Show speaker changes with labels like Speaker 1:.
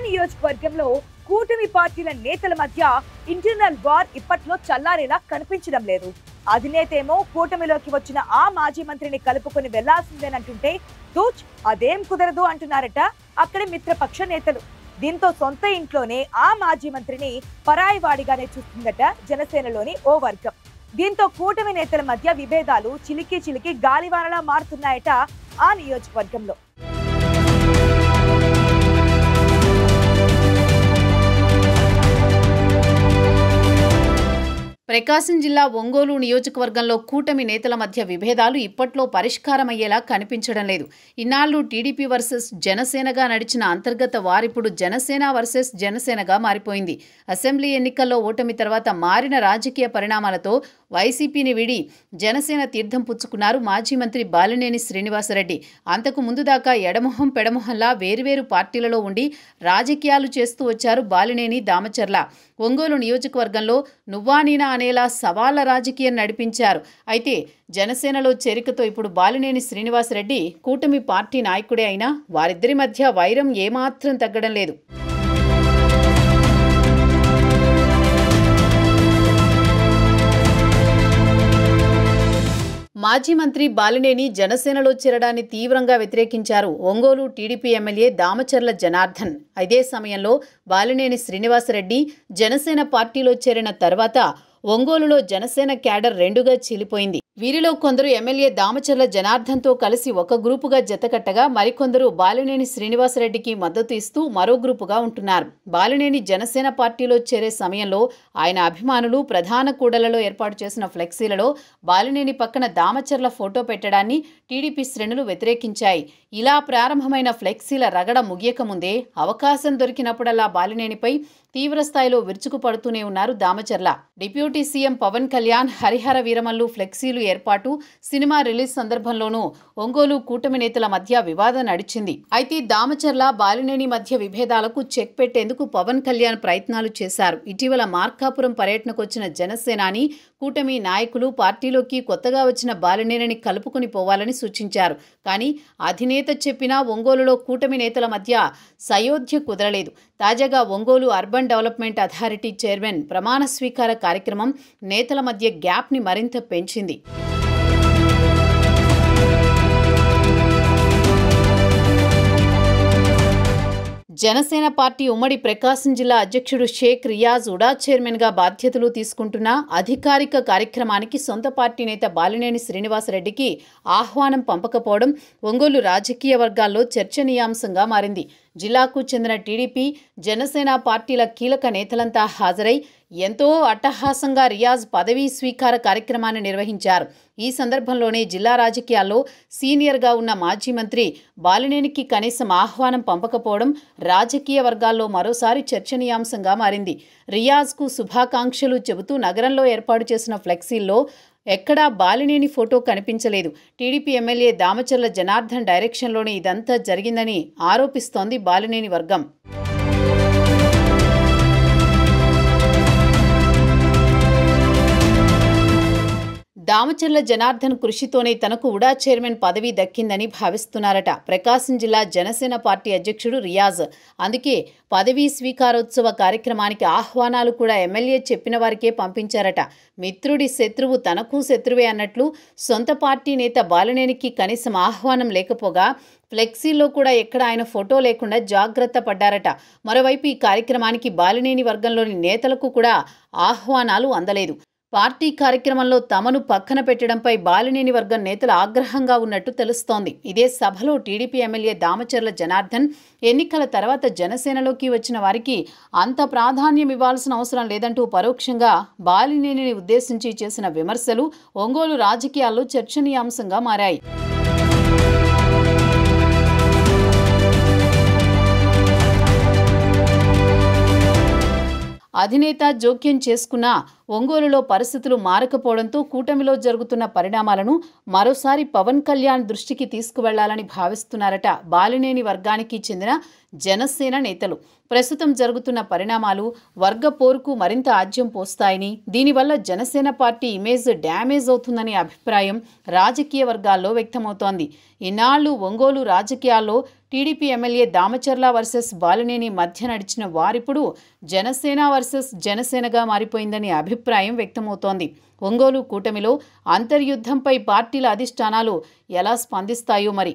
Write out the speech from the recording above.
Speaker 1: నియోజకవర్గంలో కూటమి పార్టీల నేతల మధ్య ఇంటర్నల్ వార్ ఇప్పట్లో చల్లారేలా కనిపించడం లేదు. అధినేత ఏమో కూటమిలోకి వచ్చిన ఆ మాజీ మంత్రిని కలుపుకొని వెళ్లాల్సిందేనంటుంటే తూచ్ అదేం కుదరదు అంటున్నారట అక్కడి మిత్రపక్ష నేతలు. దీంతో సొంత ఇంట్లోనే ఆ మాజీ మంత్రిని పరాయివాడిగానే చూస్తుందట జనసేనలోని ఓ వర్గం. దీంతో కూటమి నేతల మధ్య విభేదాలు చిలికి చిలికి గాలివానలా మారుతున్నాయట ఆ నియోజకవర్గంలో.
Speaker 2: ప్రకాశం జిల్లా ఒంగోలు నియోజకవర్గంలో కూటమి నేతల మధ్య విభేదాలు ఇప్పట్లో పరిష్కారమయ్యేలా కనిపించడం లేదు. ఇన్నాళ్లు టీడీపీ వర్సెస్ జనసేనగా నడిచిన అంతర్గత వారిప్పుడు జనసేన వర్సెస్ జనసేనగా మారిపోయింది. అసెంబ్లీ ఎన్నికల్లో ఓటమి తర్వాత మారిన రాజకీయ పరిణామాలతో వైసీపీని వీడి జనసేన తీర్థం పుచ్చుకున్నారు మాజీ మంత్రి బాలినేని శ్రీనివాసరెడ్డి. అంతకు ముందు దాకా ఎడమొహం పెడమొహంలా వేరువేరు పార్టీలలో ఉండి రాజకీయాలు చేస్తూ వచ్చారు బాలినేని దామచర్ల. ఒంగోలు నియోజకవర్గంలో నువ్వా నేనా అనేలా సవాళ్ల రాజకీయం నడిపించారు. అయితే జనసేనలో చేరికతో ఇప్పుడు బాలినేని శ్రీనివాసరెడ్డి కూటమి పార్టీ నాయకుడే అయినా వారిద్దరి మధ్య వైరం ఏమాత్రం తగ్గడం లేదు. మాజీ మంత్రి బాలినేని జనసేనలో చేరడాన్ని తీవ్రంగా వ్యతిరేకించారు ఒంగోలు టీడీపీ ఎమ్మెల్యే దామచర్ల జనార్దన్. ఇదే సమయంలో బాలినేని శ్రీనివాసరెడ్డి జనసేన పార్టీలో చేరిన తర్వాత ఒంగోలులో జనసేన క్యాడర్ రెండుగా చీలిపోయింది. వీరిలో కొందరు ఎమ్మెల్యే దామచర్ల జనార్దన్తో కలిసి ఒక గ్రూపుగా జతకట్టగా మరికొందరు బాలినేని శ్రీనివాసరెడ్డికి మద్దతు ఇస్తూ మరో గ్రూపుగా ఉంటున్నారు. బాలినేని జనసేన పార్టీలో చేరే సమయంలో ఆయన అభిమానులు ప్రధాన కూడలలో ఏర్పాటు చేసిన ఫ్లెక్సీలలో బాలినేని పక్కన దామచర్ల ఫోటో పెట్టడాన్ని టీడీపీ శ్రేణులు వ్యతిరేకించాయి. ఇలా ప్రారంభమైన ఫ్లెక్సీల రగడ ముగియకముందే అవకాశం దొరికినప్పుడల్లా బాలినేనిపై తీవ్రస్థాయిలో విరుచుకుపడుతూనే ఉన్నారు దామచర్ల. డిప్యూటీ సీఎం పవన్ కళ్యాణ్, హరిహర వీరమల్లు ఫ్లెక్సీలు ఏర్పాటు, సినిమా రిలీజ్ సందర్భంలోనూ ఒంగోలు కూటమి నేతల మధ్య వివాదం నడిచింది. అయితే దామచర్ల బాలినేని మధ్య విభేదాలకు చెక్ పెట్టేందుకు పవన్ కళ్యాణ్ ప్రయత్నాలు చేశారు. ఇటీవల మార్కాపురం పర్యటనకు వచ్చిన జనసేనాని కూటమి నాయకులు పార్టీలోకి కొత్తగా వచ్చిన బాలినేనిని కలుపుకుని పోవాలని సూచించారు. కానీ అధినేత చెప్పినా ఒంగోలులో కూటమి నేతల మధ్య సయోధ్య కుదరలేదు. తాజాగా Ongole urban development authority chairman ప్రమాణ స్వీకార కార్యక్రమం నేతల మధ్య గ్యాప్ని మరింత పెంచింది. జనసేన పార్టీ ఉమ్మడి ప్రకాశం జిల్లా అధ్యక్షుడు షేక్ రియాజ్ ఉడా చైర్మన్గా బాధ్యతలు తీసుకుంటున్న అధికారిక కార్యక్రమానికి సొంత పార్టీ నేత బాలినేని శ్రీనివాసరెడ్డికి ఆహ్వానం పంపకపోవడం ఒంగోలు రాజకీయ వర్గాల్లో చర్చనీయాంశంగా మారింది. జిల్లాకు చెందిన టీడీపీ, జనసేన పార్టీల కీలక నేతలంతా హాజరై ఎంతో అట్టహాసంగా రియాజ్ పదవీ స్వీకార కార్యక్రమాన్ని నిర్వహించారు. ఈ సందర్భంలోనే జిల్లా రాజకీయాల్లో సీనియర్గా ఉన్న మాజీ మంత్రి బాలినేనికి కనీసం ఆహ్వానం పంపకపోవడం రాజకీయ వర్గాల్లో మరోసారి చర్చనీయాంశంగా మారింది. రియాజ్కు శుభాకాంక్షలు చెబుతూ నగరంలో ఏర్పాటు చేసిన ఫ్లెక్సీల్లో ఎక్కడా బాలినేని ఫోటో కనిపించలేదు. టీడీపీ ఎమ్మెల్యే దామచర్ల జనార్దన్ డైరెక్షన్లోనే ఇదంతా జరిగిందని ఆరోపిస్తోంది బాలినేని వర్గం. దామచర్ల జనార్దన్ కృషితోనే తనకు ఉడా చైర్మన్ పదవి దక్కిందని భావిస్తున్నారట ప్రకాశం జిల్లా జనసేన పార్టీ అధ్యక్షుడు రియాజ్. అందుకే పదవీ స్వీకారోత్సవ కార్యక్రమానికి ఆహ్వానాలు కూడా ఎమ్మెల్యే చెప్పిన వారికే పంపించారట. మిత్రుడి శత్రువు తనకు శత్రువే అన్నట్లు సొంత పార్టీ నేత బాలినేనికి కనీసం ఆహ్వానం లేకపోగా ఫ్లెక్సీల్లో కూడా ఎక్కడ ఆయన ఫోటో లేకుండా జాగ్రత్త పడ్డారట. మరోవైపు ఈ కార్యక్రమానికి బాలినేని వర్గంలోని నేతలకు కూడా ఆహ్వానాలు అందలేదు. పార్టీ కార్యక్రమంలో తమను పక్కన పెట్టడంపై బాలినేని వర్గం నేతలు ఆగ్రహంగా ఉన్నట్టు తెలుస్తోంది. ఇదే సభలో టీడీపీ ఎమ్మెల్యే దామచర్ల జనార్దన్ ఎన్నికల తర్వాత జనసేనలోకి వచ్చిన వారికి అంత ప్రాధాన్యం ఇవ్వాల్సిన అవసరం లేదంటూ పరోక్షంగా బాలినేనిని ఉద్దేశించి చేసిన విమర్శలు ఒంగోలు రాజకీయాల్లో చర్చనీయాంశంగా మారాయి. అధినేత జోక్యం చేసుకున్నా ఒంగోలులో పరిస్థితులు మారకపోవడంతో కూటమిలో జరుగుతున్న పరిణామాలను మరోసారి పవన్ కళ్యాణ్ దృష్టికి తీసుకువెళ్లాలని భావిస్తున్నారట బాలినేని వర్గానికి చెందిన జనసేన నేతలు. ప్రస్తుతం జరుగుతున్న పరిణామాలు వర్గ పోరుకు మరింత ఆజ్యం పోస్తాయని, దీనివల్ల జనసేన పార్టీ ఇమేజ్ డ్యామేజ్ అవుతుందనే అభిప్రాయం రాజకీయ వర్గాల్లో వ్యక్తమవుతోంది. ఇన్నాళ్లు ఒంగోలు రాజకీయాల్లో TDP MLA Damacharla versus Balineni మధ్య నడిచిన వారిప్పుడు జనసేన వర్సెస్ జనసేనగా మారిపోయిందనే అభిప్రాయం వ్యక్తమవుతోంది. ఒంగోలు కూటమిలో అంతర్యుద్ధంపై పార్టీల అధిష్టానాలు ఎలా స్పందిస్తాయో మరి.